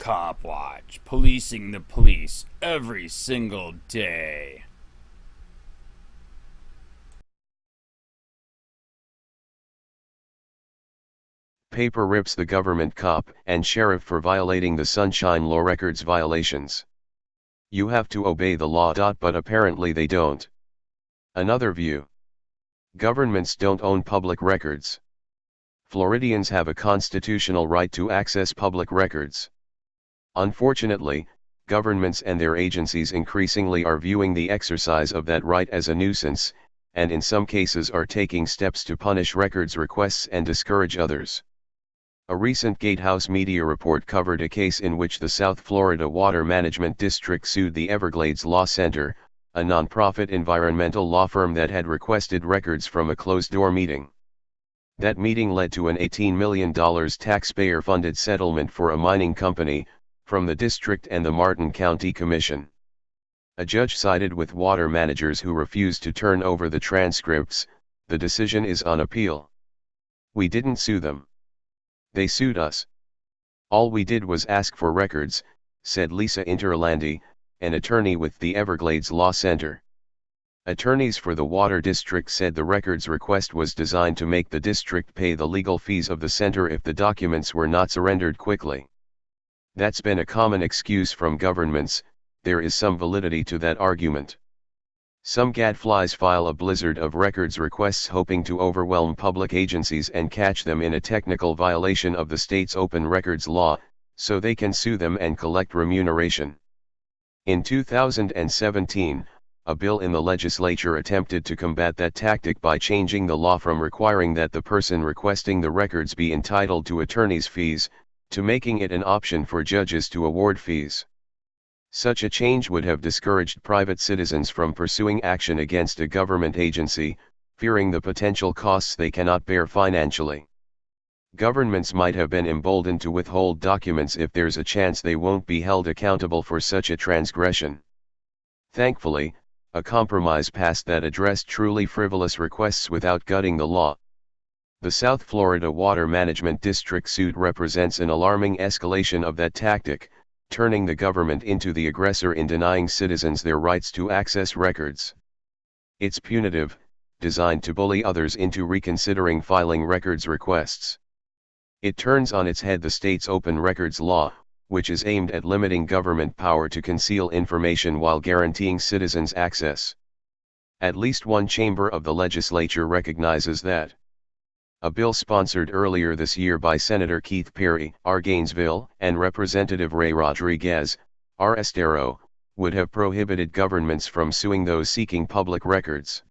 Copwatch, policing the police every single day. Paper rips the government cop and sheriff for violating the Sunshine Law records violations. You have to obey the law. But apparently they don't. Another view. Governments don't own public records. Floridians have a constitutional right to access public records. Unfortunately, governments and their agencies increasingly are viewing the exercise of that right as a nuisance, and in some cases are taking steps to punish records requests and discourage others. A recent Gatehouse media report covered a case in which the South Florida Water Management District sued the Everglades Law Center, a nonprofit environmental law firm that had requested records from a closed-door meeting. That meeting led to an $18 million taxpayer-funded settlement for a mining company, from the district and the Martin County Commission. A judge sided with water managers who refused to turn over the transcripts. The decision is on appeal. We didn't sue them. They sued us. All we did was ask for records, said Lisa Interlandi, an attorney with the Everglades Law Center. Attorneys for the Water District said the records request was designed to make the district pay the legal fees of the center if the documents were not surrendered quickly. That's been a common excuse from governments. There is some validity to that argument. Some gadflies file a blizzard of records requests hoping to overwhelm public agencies and catch them in a technical violation of the state's open records law, so they can sue them and collect remuneration. In 2017, a bill in the legislature attempted to combat that tactic by changing the law from requiring that the person requesting the records be entitled to attorney's fees, to making it an option for judges to award fees. Such a change would have discouraged private citizens from pursuing action against a government agency, fearing the potential costs they cannot bear financially. Governments might have been emboldened to withhold documents if there's a chance they won't be held accountable for such a transgression. Thankfully, a compromise passed that addressed truly frivolous requests without gutting the law. The South Florida Water Management District suit represents an alarming escalation of that tactic, turning the government into the aggressor in denying citizens their rights to access records. It's punitive, designed to bully others into reconsidering filing records requests. It turns on its head the state's open records law, which is aimed at limiting government power to conceal information while guaranteeing citizens access. At least one chamber of the legislature recognizes that. A bill sponsored earlier this year by Senator Keith Perry, R. Gainesville, and Representative Ray Rodriguez, R. Estero, would have prohibited governments from suing those seeking public records.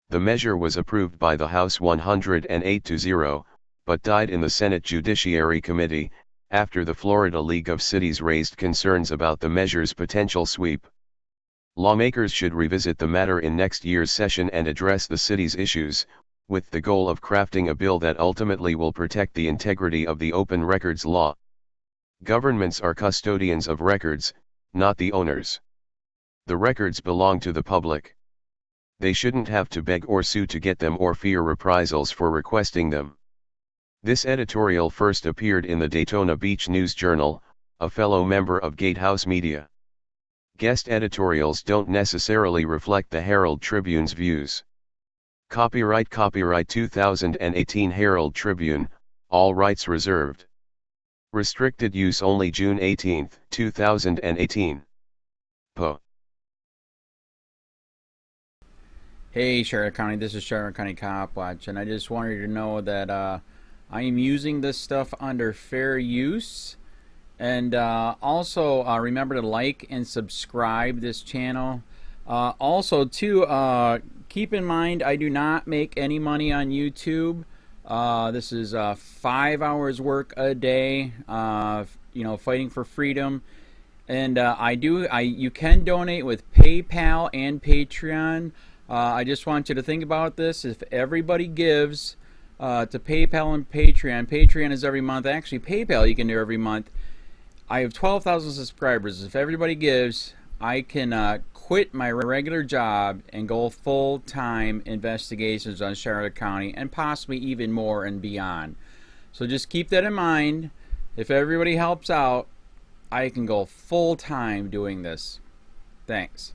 The measure was approved by the House 108-0, but died in the Senate Judiciary Committee, after the Florida League of Cities raised concerns about the measure's potential sweep. Lawmakers should revisit the matter in next year's session and address the city's issues, with the goal of crafting a bill that ultimately will protect the integrity of the open records law. Governments are custodians of records, not the owners. The records belong to the public. They shouldn't have to beg or sue to get them or fear reprisals for requesting them. This editorial first appeared in the Daytona Beach News Journal, a fellow member of Gatehouse Media. Guest editorials don't necessarily reflect the Herald Tribune's views. Copyright 2018 Herald Tribune, all rights reserved. Restricted use only June 18, 2018. Po. Hey Charlotte County, this is Charlotte County Copwatch, and I just wanted you to know that I am using this stuff under fair use. And also remember to like and subscribe this channel. Also too, keep in mind I do not make any money on YouTube. This is 5 hours work a day, fighting for freedom. And you can donate with PayPal and Patreon. I just want you to think about this. If everybody gives to PayPal and Patreon, Patreon is every month. Actually, PayPal you can do every month. I have 12,000 subscribers. If everybody gives, I can quit my regular job and go full-time investigations on Charlotte County and possibly even more and beyond. So just keep that in mind. If everybody helps out, I can go full time doing this. Thanks.